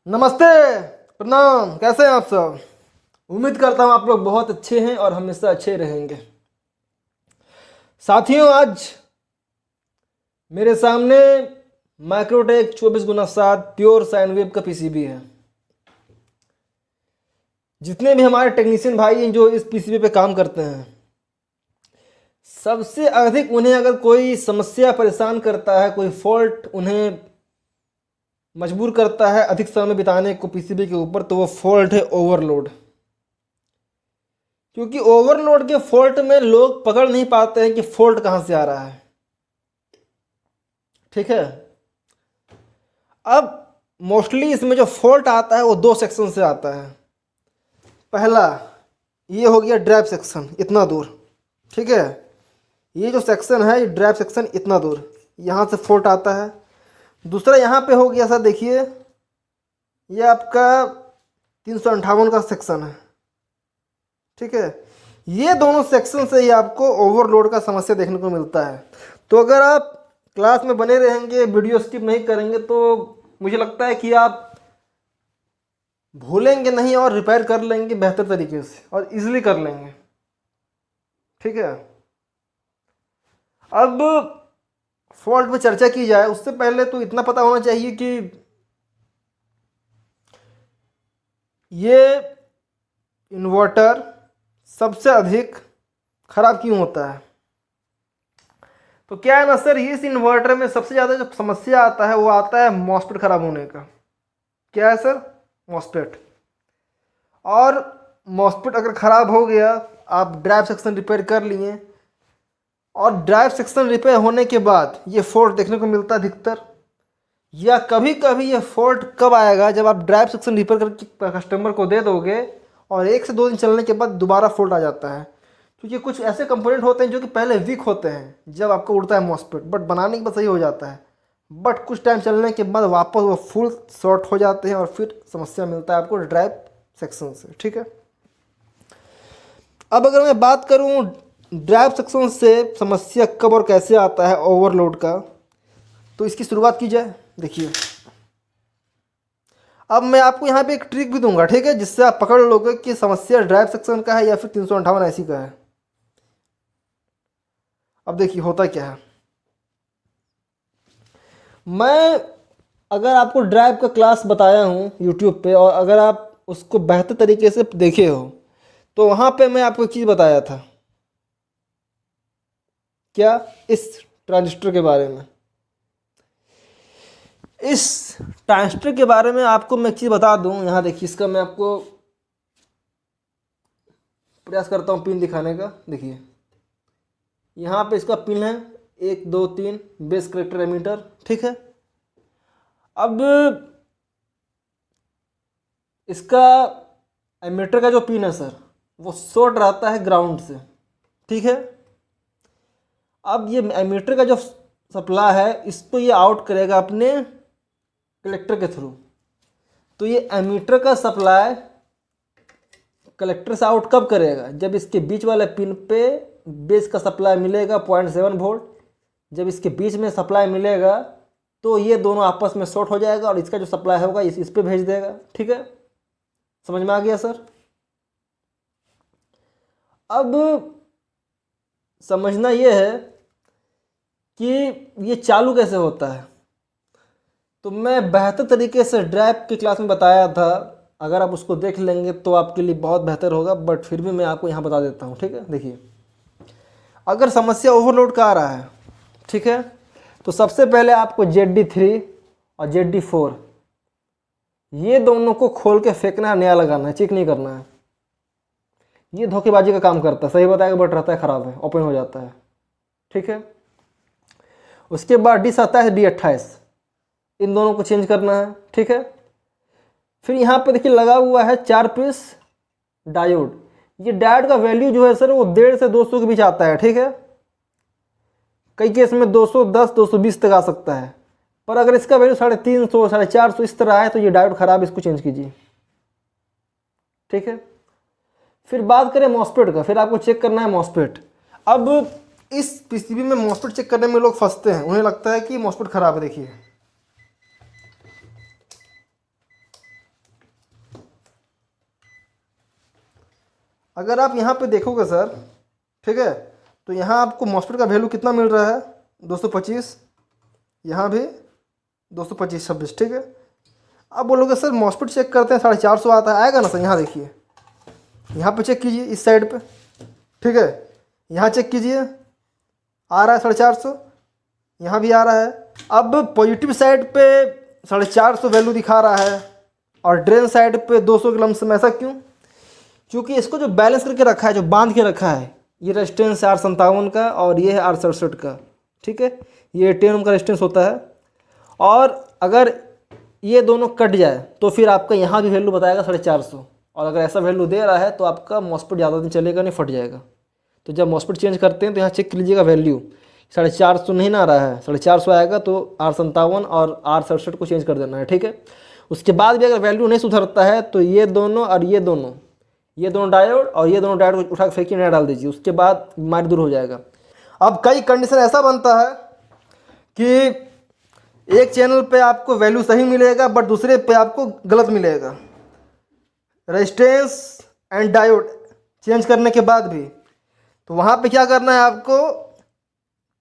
नमस्ते। प्रणाम। कैसे हैं आप सब? उम्मीद करता हूँ आप लोग बहुत अच्छे हैं और हमेशा अच्छे रहेंगे। साथियों, आज मेरे सामने Microtek 24x7 pure sine wave का पीसीबी है। जितने भी हमारे टेक्नीशियन भाई हैं जो इस पीसीबी पे काम करते हैं, सबसे अधिक उन्हें अगर कोई समस्या परेशान करता है, कोई फॉल्ट उन्हें मजबूर करता है अधिक समय बिताने को पीसीबी के ऊपर, तो वो फॉल्ट है ओवरलोड। क्योंकि ओवरलोड के फॉल्ट में लोग पकड़ नहीं पाते हैं कि फॉल्ट कहां से आ रहा है। ठीक है। अब मोस्टली इसमें जो फॉल्ट आता है वो दो सेक्शन से आता है। पहला ये हो गया ड्राइव सेक्शन, इतना दूर। ठीक है। ये जो सेक्शन है, ये ड्राइव सेक्शन इतना दूर, यहाँ से फॉल्ट आता है। दूसरा यहाँ पे हो गया सर, देखिए ये आपका 358 का सेक्शन है। ठीक है। ये दोनों सेक्शन से ही आपको ओवरलोड का समस्या देखने को मिलता है। तो अगर आप क्लास में बने रहेंगे, वीडियो स्किप नहीं करेंगे, तो मुझे लगता है कि आप भूलेंगे नहीं और रिपेयर कर लेंगे बेहतर तरीके से और इजीली कर लेंगे। ठीक है। अब फॉल्ट पे चर्चा की जाए उससे पहले तो इतना पता होना चाहिए कि ये इन्वर्टर सबसे अधिक खराब क्यों होता है। तो क्या है ना सर, इस इन्वर्टर में सबसे ज़्यादा जो समस्या आता है वो आता है मॉसफेट खराब होने का। क्या है सर? मॉसफेट। और मॉसफेट अगर ख़राब हो गया, आप ड्राइव सेक्शन रिपेयर कर लिए और ड्राइव सेक्शन रिपेयर होने के बाद ये फॉल्ट देखने को मिलता है अधिकतर। या कभी कभी ये फॉल्ट कब आएगा, जब आप ड्राइव सेक्शन रिपेयर करके कस्टमर को दे दोगे और 1 से 2 दिन चलने के बाद दोबारा फॉल्ट आ जाता है। क्योंकि कुछ ऐसे कंपोनेंट होते हैं जो कि पहले वीक होते हैं जब आपका उड़ता है मॉसफेट, बट बनाने के बाद सही हो जाता है। बट कुछ टाइम चलने के बाद वापस वो फुल शॉर्ट हो जाते हैं और फिर समस्या मिलता है आपको ड्राइव सेक्शन से। ठीक है। अब अगर मैं बात करूं ड्राइव सेक्शन से समस्या कब और कैसे आता है ओवरलोड का, तो इसकी शुरुआत की जाए। देखिए, अब मैं आपको यहाँ पे एक ट्रिक भी दूंगा, ठीक है, जिससे आप पकड़ लोगे कि समस्या ड्राइव सेक्शन का है या फिर 358 ऐसी का है। अब देखिए होता क्या है। मैं अगर आपको ड्राइव का क्लास बताया हूँ यूट्यूब पे और अगर आप उसको बेहतर तरीके से देखे हो, तो वहाँ पे मैं आपको एक चीज़ बताया था। क्या? इस ट्रांजिस्टर के बारे में। इस ट्रांजिस्टर के बारे में आपको मैं एक चीज़ बता दूं। यहाँ देखिए, इसका मैं आपको प्रयास करता हूँ पिन दिखाने का। देखिए यहाँ पे इसका पिन है 1 2 3 बेस कलेक्टर एमीटर। ठीक है। अब इसका एमीटर का जो पिन है सर, वो शॉर्ट रहता है ग्राउंड से। ठीक है। अब ये एमीटर का जो सप्लाई है, इसको ये आउट करेगा अपने कलेक्टर के थ्रू। तो ये एमीटर का सप्लाई कलेक्टर से आउट कब करेगा? जब इसके बीच वाले पिन पे बेस का सप्लाई मिलेगा 0.7 वोल्ट। जब इसके बीच में सप्लाई मिलेगा तो ये दोनों आपस में शॉर्ट हो जाएगा और इसका जो सप्लाई होगा इस पे भेज देगा। ठीक है। समझ में आ गया सर? अब समझना ये है कि ये चालू कैसे होता है। तो मैं बेहतर तरीके से ड्राइव की क्लास में बताया था, अगर आप उसको देख लेंगे तो आपके लिए बहुत बेहतर होगा, बट फिर भी मैं आपको यहाँ बता देता हूँ। ठीक है। देखिए, अगर समस्या ओवरलोड का आ रहा है, ठीक है, तो सबसे पहले आपको ZD3 और ZD4 ये दोनों को खोल के फेंकना है, नया लगाना है, चेक नहीं करना है। ये धोखेबाजी का काम करता है। सही बताएगा बट रहता है ख़राब है, ओपन हो जाता है। ठीक है। उसके बाद D27 D28 इन दोनों को चेंज करना है। ठीक है। फिर यहाँ पे देखिए लगा हुआ है 4 पीस डायोड। ये डायोड का वैल्यू जो है सर वो 150 से 200 के बीच आता है। ठीक है। कई केस में 210 220 तक आ सकता है, पर अगर इसका वैल्यू 350 450 इस तरह है तो ये डायोड खराब है, इसको चेंज कीजिए। ठीक है। फिर बात करें मॉसफेट का, फिर आपको चेक करना है मॉसफेट। अब इस पीसीबी में मॉसफेट चेक करने में लोग फंसते हैं, उन्हें लगता है कि मॉसफेट खराब है। देखिए अगर आप यहाँ पे देखोगे सर, ठीक है, तो यहाँ आपको मॉस्फेट का वैल्यू कितना मिल रहा है, 225, यहाँ भी 225 26, ठीक है। अब बोलोगे सर मॉस्फेट चेक करते हैं 450 आता है, आएगा ना सर? यहाँ देखिए, यहाँ पे चेक कीजिए इस साइड पे, ठीक है, यहाँ चेक कीजिए, आ रहा है 450, यहाँ भी आ रहा है। अब पॉजिटिव साइड पे 450 वैल्यू दिखा रहा है और ड्रेन साइड पे 200 के लमसम, ऐसा क्यों? क्योंकि इसको जो बैलेंस करके रखा है, जो बांध के रखा है, ये रेजिस्टेंस है R57 का और ये है R67 का, ठीक है, ये 10 ओम का रेजिस्टेंस होता है। और अगर ये दोनों कट जाए तो फिर आपका यहाँ भी वैल्यू बताएगा 450, और अगर ऐसा वैल्यू दे रहा है तो आपका मॉस्फेट ज़्यादा दिन चलेगा नहीं, फट जाएगा। तो जब मॉस्फेट चेंज करते हैं तो यहाँ चेक कर लीजिएगा वैल्यू 450 नहीं ना आ रहा है, 450 आएगा तो R57 और R67 को चेंज कर देना है, ठीक है। उसके बाद भी अगर वैल्यू नहीं सुधरता है तो ये दोनों और ये दोनों डायोड और ये दोनों डायोड को उठा के फेंकिए, नया डाल दीजिए, उसके बाद बीमारी दूर हो जाएगा। अब कई कंडीशन ऐसा बनता है कि एक चैनल पे आपको वैल्यू सही मिलेगा बट दूसरे पे आपको गलत मिलेगा, रेजिस्टेंस एंड डायोड चेंज करने के बाद भी। तो वहाँ पे क्या करना है आपको,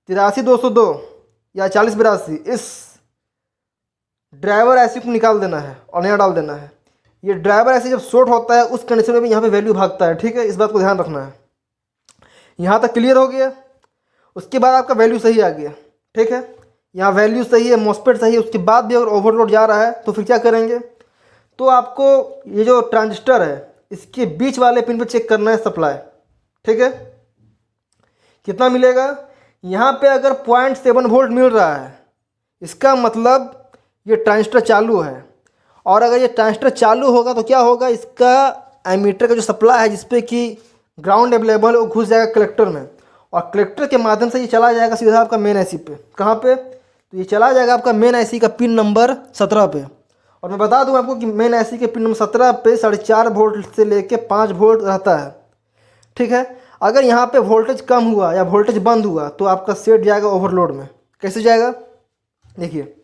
83202 या 4082 इस ड्राइवर ऐसी को निकाल देना है और नया डाल देना है। ये ड्राइवर ऐसे जब शॉर्ट होता है उस कंडीशन में भी यहाँ पे वैल्यू भागता है, ठीक है, इस बात को ध्यान रखना है। यहाँ तक क्लियर हो गया? उसके बाद आपका वैल्यू सही आ गया, ठीक है, यहाँ वैल्यू सही है, मॉस्फेट सही है, उसके बाद भी अगर ओवरलोड जा रहा है तो फिर क्या करेंगे, तो आपको ये जो ट्रांजिस्टर है इसके बीच वाले पिन पे चेक करना है सप्लाई, ठीक है, कितना मिलेगा। यहाँ पे अगर 0.7 वोल्ट मिल रहा है, इसका मतलब ये ट्रांजिस्टर चालू है, और अगर ये ट्रांजिस्टर चालू होगा तो क्या होगा, इसका एमीटर का जो सप्लाई है जिसपे कि ग्राउंड अवेलेबल है वो घुस जाएगा कलेक्टर में, और कलेक्टर के माध्यम से ये चला जाएगा सीधा आपका मेन आईसी पे। कहाँ पे? तो ये चला जाएगा आपका मेन आईसी का पिन नंबर 17 पे। और मैं बता दूं आपको कि मेन आईसी के पिन नंबर 17 पे 4.5 वोल्ट से लेके 5 वोल्ट रहता है, ठीक है। अगर यहाँ पे वोल्टेज कम हुआ या वोल्टेज बंद हुआ तो आपका सेट जाएगा ओवरलोड में। कैसे जाएगा? देखिए,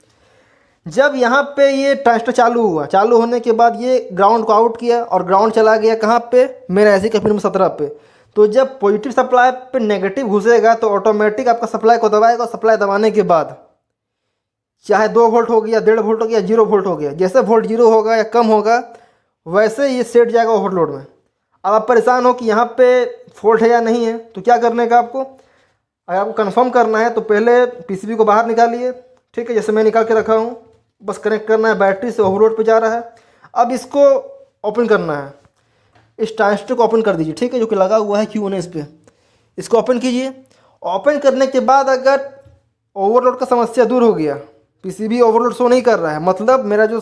जब यहाँ पे ये ट्रांजिस्टर चालू हुआ, चालू होने के बाद ये ग्राउंड को आउट किया और ग्राउंड चला गया कहाँ पे, मेन आईसी के पिन नंबर 17 पे। तो जब पॉजिटिव सप्लाई पे नेगेटिव घुसेगा तो ऑटोमेटिक आपका सप्लाई को दबाएगा, और सप्लाई दबाने के बाद चाहे 2 वोल्ट हो गया, 1.5 वोल्ट हो गया, 0 वोल्ट हो गया, जैसे वोल्ट 0 होगा या कम होगा वैसे ये सेट जाएगा ओवरलोड में। अब आप परेशान हो कि यहाँ पे फॉल्ट है या नहीं है, तो क्या करने का आपको, अगर आपको कंफर्म करना है तो पहले पीसीबी को बाहर निकालिए, ठीक है, जैसे मैं निकाल के रखा हूँ, बस कनेक्ट करना है, बैटरी से ओवरलोड पे जा रहा है। अब इसको ओपन करना है, इस ट्रांजिस्टर को ओपन कर दीजिए, ठीक है, जो कि लगा हुआ है Q1 इस पर, इसको ओपन कीजिए। ओपन करने के बाद अगर ओवरलोड का समस्या दूर हो गया, पीसीबी ओवरलोड शो नहीं कर रहा है, मतलब मेरा जो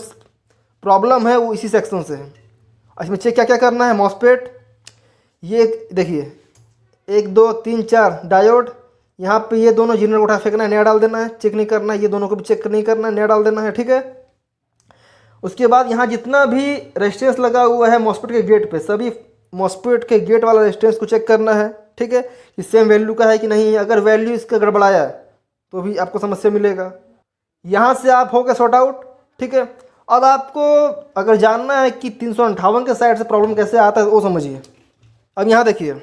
प्रॉब्लम है वो इसी सेक्शन से है। इसमें चेक क्या क्या करना है, मॉस्फेट, ये देखिए 1 2 3 4 डायोड, यहाँ पे ये दोनों जनरेटर उठा फेंकना है, नया डाल देना है, चेक नहीं करना है, ये दोनों को भी चेक नहीं करना है, नया डाल देना है, ठीक है। उसके बाद यहाँ जितना भी रेजिस्टेंस लगा हुआ है मॉस्फेट के गेट पे, सभी मॉस्फेट के गेट वाला रेजिस्टेंस को चेक करना है, ठीक है, कि सेम वैल्यू का है कि नहीं है। अगर वैल्यू इसका गड़बड़ाया है तो भी आपको समस्या मिलेगा। यहाँ से आप हो गए सॉर्ट आउट, ठीक है। अब आपको अगर जानना है कि 358 के साइड से प्रॉब्लम कैसे आता है वो समझिए। अब यहाँ देखिए,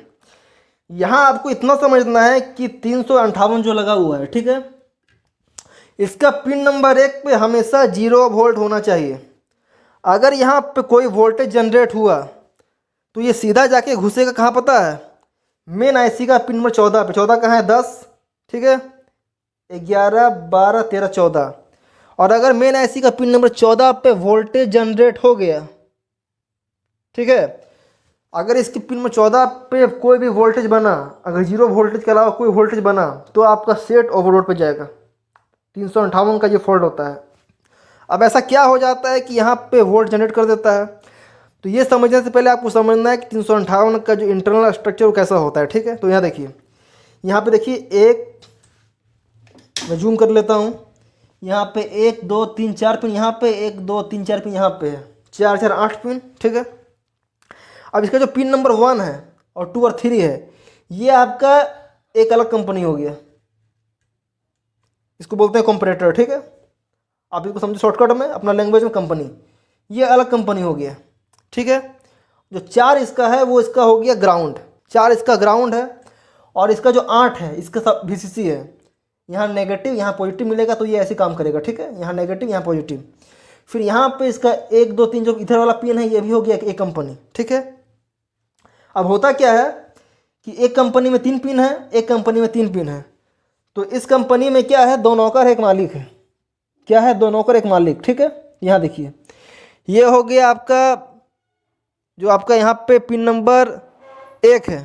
यहाँ आपको इतना समझना है कि 358 जो लगा हुआ है, ठीक है, इसका पिन नंबर 1 पे हमेशा 0 वोल्ट होना चाहिए। अगर यहाँ पे कोई वोल्टेज जनरेट हुआ तो ये सीधा जाके घुसेगा कहाँ पता है, मेन आईसी का पिन नंबर 14 पे। 14 कहाँ है, 10, ठीक है, 11 12 13 14। और अगर मेन आईसी का पिन नंबर 14 पे वोल्टेज जनरेट हो गया, ठीक है, अगर इसके पिन नंबर 14 पे कोई भी वोल्टेज बना, अगर 0 वोल्टेज के अलावा कोई वोल्टेज बना तो आपका सेट ओवरलोड पे जाएगा। 358 का ये फॉल्ट होता है। अब ऐसा क्या हो जाता है कि यहाँ पे वोल्ट जनरेट कर देता है, तो ये समझने से पहले आपको समझना है कि 358 का जो इंटरनल स्ट्रक्चर वो कैसा होता है, ठीक है। तो यहाँ देखिए, यहाँ पे देखिए, एक मैं जूम कर लेता हूँ, यहाँ पे 1 2 3 4 पिन, यहाँ पे 1 2 3 4 पिन, यहाँ पे है 4 4 8 पिन, ठीक है। अब इसका जो पिन नंबर 1 है और 2 और 3 है, ये आपका एक अलग कंपनी हो गया, इसको बोलते हैं कंपैरेटर, ठीक है। आप इसको समझो शॉर्टकट में, अपना लैंग्वेज में कंपनी, ये अलग कंपनी हो गया, ठीक है। जो 4 इसका है वो इसका हो गया ग्राउंड, 4 इसका ग्राउंड है, और इसका जो 8 है इसका सब VCC है। यहाँ नेगेटिव यहाँ पॉजिटिव मिलेगा तो ये ऐसे काम करेगा, ठीक है, यहाँ नेगेटिव यहाँ पॉजिटिव। फिर यहाँ पे इसका 1 2 3 जो इधर वाला पिन है ये भी हो गया एक कंपनी, ठीक है। अब होता क्या है कि एक कंपनी में 3 पिन है, एक कंपनी में 3 पिन है, तो इस कंपनी में क्या है, 2 नौकर एक मालिक है। क्या है, 2 नौकर एक मालिक, ठीक है। यहाँ देखिए ये हो गया आपका जो आपका यहाँ पे पिन नंबर 1 है,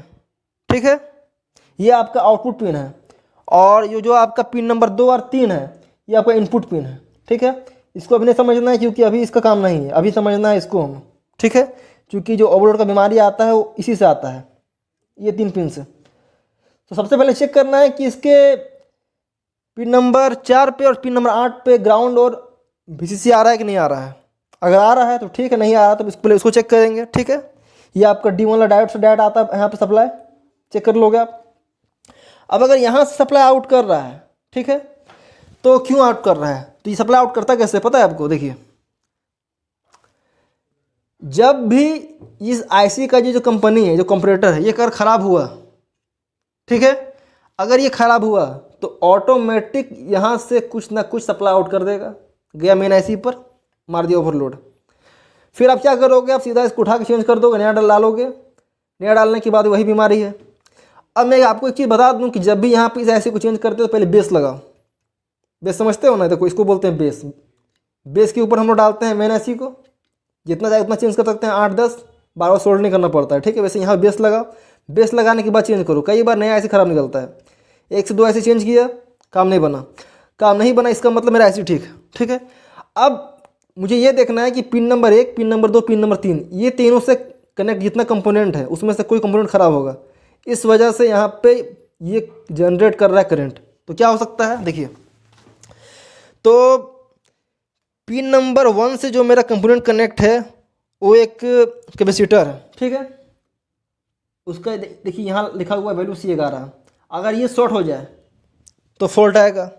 ठीक है, ये आपका आउटपुट पिन है, और ये जो आपका पिन नंबर 2 और 3 है ये आपका इनपुट पिन है, ठीक है। इसको अभी नहीं समझना है क्योंकि अभी इसका काम नहीं है, अभी समझना है इसको हम, ठीक है, क्योंकि जो ओवरलोड का बीमारी आता है वो इसी से आता है, ये 3 पिन से। तो सबसे पहले चेक करना है कि इसके पिन नंबर 4 पे और पिन नंबर 8 पे ग्राउंड और VCC आ रहा है कि नहीं आ रहा है। अगर आ रहा है तो ठीक है, नहीं आ रहा तो पहले उसको चेक करेंगे, ठीक है। ये आपका D1 वाला डायोड से डायोड आता है यहाँ पे सप्लाई, चेक कर लोगे आप। अब अगर यहाँ से सप्लाई आउट कर रहा है, ठीक है, तो क्यों आउट कर रहा है, तो ये सप्लाई आउट करता कैसे पता है आपको। देखिए जब भी इस IC का जो कंपनी है, जो कंपरेटर है, ये कर ख़राब हुआ, ठीक है, अगर ये ख़राब हुआ तो ऑटोमेटिक यहाँ से कुछ ना कुछ सप्लाई आउट कर देगा, गया मेन IC पर, मार दिया ओवरलोड। फिर आप क्या करोगे, आप सीधा इसको उठा के चेंज कर दोगे, नया डालोगे, नया डालने के बाद वही बीमारी है। अब मैं आपको एक चीज़ बता दूं कि जब भी यहाँ पे इस IC को चेंज करते हो तो पहले बेस लगाओ। बेस समझते हो ना, देखो इसको बोलते हैं बेस। बेस के ऊपर हम लोग डालते हैं मेन IC को, जितना चाहे उतना चेंज कर सकते हैं, 8 10 12 सोल्ड नहीं करना पड़ता है, ठीक है। वैसे यहाँ बेस लगाओ, बेस लगाने के बाद चेंज करो। कई बार नया IC ख़राब निकलता है, 1 से 2 IC चेंज किया, काम नहीं बना, काम नहीं बना, इसका मतलब मेरा IC ठीक है, ठीक है। अब मुझे ये देखना है कि pin number 1, pin number 2, pin number 3, ये तीनों से कनेक्ट जितना कंपोनेंट है उसमें से कोई कंपोनेंट ख़राब होगा, इस वजह से यहाँ पे ये जनरेट कर रहा है करंट। तो क्या हो सकता है, देखिए, तो पिन नंबर 1 से जो मेरा कंपोनेंट कनेक्ट है वो एक कैपेसिटर है, ठीक है। उसका देखिए यहाँ लिखा हुआ वैल्यू C11। अगर ये शॉर्ट हो जाए तो फॉल्ट आएगा,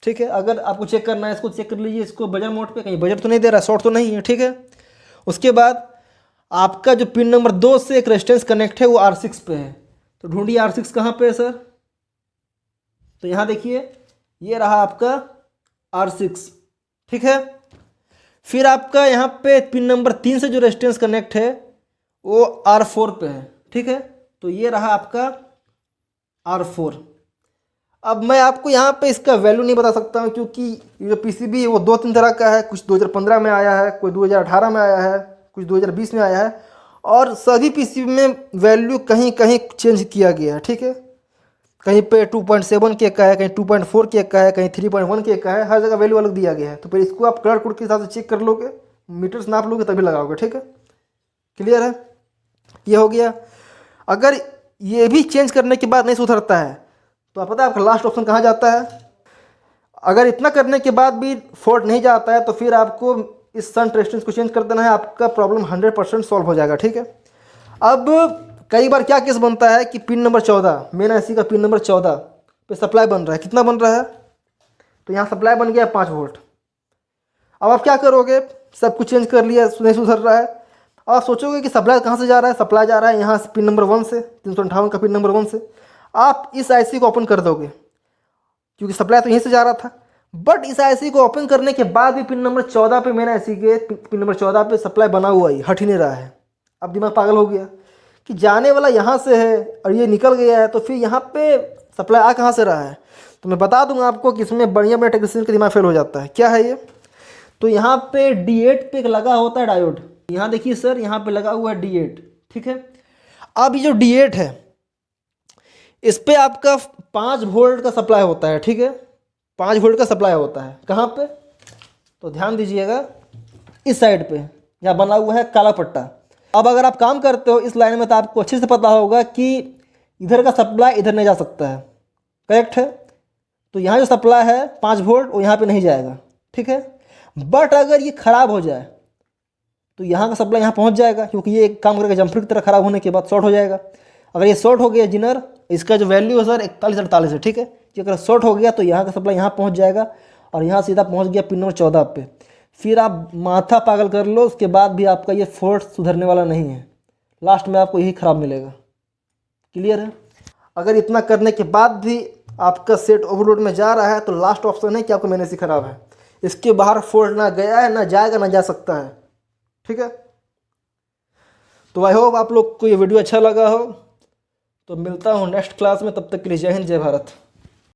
ठीक है। अगर आपको चेक करना है, इसको चेक कर लीजिए, इसको बजर मोड पे, कहीं बजर तो नहीं दे रहा, शॉर्ट तो नहीं है, ठीक है। उसके बाद आपका जो पिन नंबर 2 से एक रेजिस्टेंस कनेक्ट है वो R6 पे है, तो ढूंढिए R6 कहाँ पे है सर। तो यहाँ देखिए ये रहा आपका R6, ठीक है। फिर आपका यहाँ पे पिन नंबर 3 से जो रेजिस्टेंस कनेक्ट है वो R4 पे है, ठीक है। तो ये रहा आपका R4। अब मैं आपको यहाँ पे इसका वैल्यू नहीं बता सकता हूँ क्योंकि ये जो PCB है वो 2-3 तरह का है, कुछ 2015 में आया है, कोई 2018 में आया है, कुछ 2020 में आया है, और सभी PCB में वैल्यू कहीं कहीं चेंज किया गया है, ठीक है। कहीं पे 2.7 के का है, कहीं 2.4 के का है, कहीं 3.1 के का है, हर जगह वैल्यू अलग दिया गया है। तो फिर इसको आप कलर कोड के हिसाब से चेक कर लोगे, मीटर्स नाप लोगे तभी लगाओगे, ठीक है। क्लियर है, ये हो गया। अगर ये भी चेंज करने के बाद नहीं सुधरता है तो आप पता है आपका लास्ट ऑप्शन कहाँ जाता है। अगर इतना करने के बाद भी फॉल्ट नहीं जाता है तो फिर आपको इस शंट रेजिस्टेंस को चेंज कर देना है, आपका प्रॉब्लम 100% सॉल्व हो जाएगा, ठीक है। अब कई बार क्या केस बनता है कि पिन नंबर 14, मेन IC का पिन नंबर 14 पे सप्लाई बन रहा है, कितना बन रहा है, तो यहाँ सप्लाई बन गया 5 वोल्ट। अब आप क्या करोगे, सब कुछ चेंज कर लिया, नहीं सुधर रहा है, अब आप सोचोगे कि सप्लाई कहाँ से जा रहा है, सप्लाई जा रहा है यहाँ से पिन नंबर 1 से, 358 का पिन नंबर 1 से। आप इस IC को ओपन कर दोगे क्योंकि सप्लाई तो यहीं से जा रहा था, बट इस IC को ओपन करने के बाद भी पिन नंबर 14 पे, मेन IC के पिन नंबर 14 पे सप्लाई बना हुआ ही हट ही नहीं रहा है। अब दिमाग पागल हो गया कि जाने वाला यहाँ से है और ये निकल गया है, तो फिर यहाँ पे सप्लाई आ कहाँ से रहा है। तो मैं बता दूंगा आपको कि इसमें बढ़िया बढ़िया टेक्नीशियन का दिमाग फेल हो जाता है। क्या है ये, तो यहाँ पे D8 पे लगा होता है डायोड, यहाँ देखिए सर, यहाँ पे लगा हुआ है D8, ठीक है। अब ये जो D8 है इस पे आपका 5 वोल्ट का सप्लाई होता है, ठीक है, 5 वोल्ट का सप्लाई होता है। कहाँ पे, तो ध्यान दीजिएगा, इस साइड पे यहाँ बना हुआ है काला पट्टा। अब अगर आप काम करते हो इस लाइन में तो आपको अच्छे से पता होगा कि इधर का सप्लाई इधर नहीं जा सकता है, करेक्ट है। तो यहाँ जो सप्लाई है 5 वोल्ट वो यहाँ पे नहीं जाएगा, ठीक है। बट अगर ये ख़राब हो जाए तो यहाँ का सप्लाई यहाँ पहुँच जाएगा, क्योंकि ये एक काम करके जम्पर की तरह ख़राब होने के बाद शॉर्ट हो जाएगा। अगर ये शॉर्ट हो गया जिनर, इसका जो वैल्यू है सर 41-48 है, ठीक है। ये अगर शॉर्ट हो गया तो यहाँ का सप्लाई यहाँ पहुँच जाएगा और यहाँ सीधा पहुँच गया पिन नंबर 14 पे। फिर आप माथा पागल कर लो, उसके बाद भी आपका ये फॉल्ट सुधरने वाला नहीं है। लास्ट में आपको यही ख़राब मिलेगा। क्लियर है? अगर इतना करने के बाद भी आपका सेट ओवरलोड में जा रहा है तो लास्ट ऑप्शन है कि आपका मैनेसी ख़राब है। इसके बाहर फोल्ड ना गया है, ना जाएगा, ना जा सकता है। ठीक है, तो आई होप आप लोग को ये वीडियो अच्छा लगा हो। तो मिलता हूँ नेक्स्ट क्लास में, तब तक के लिए जय हिंद, जय भारत।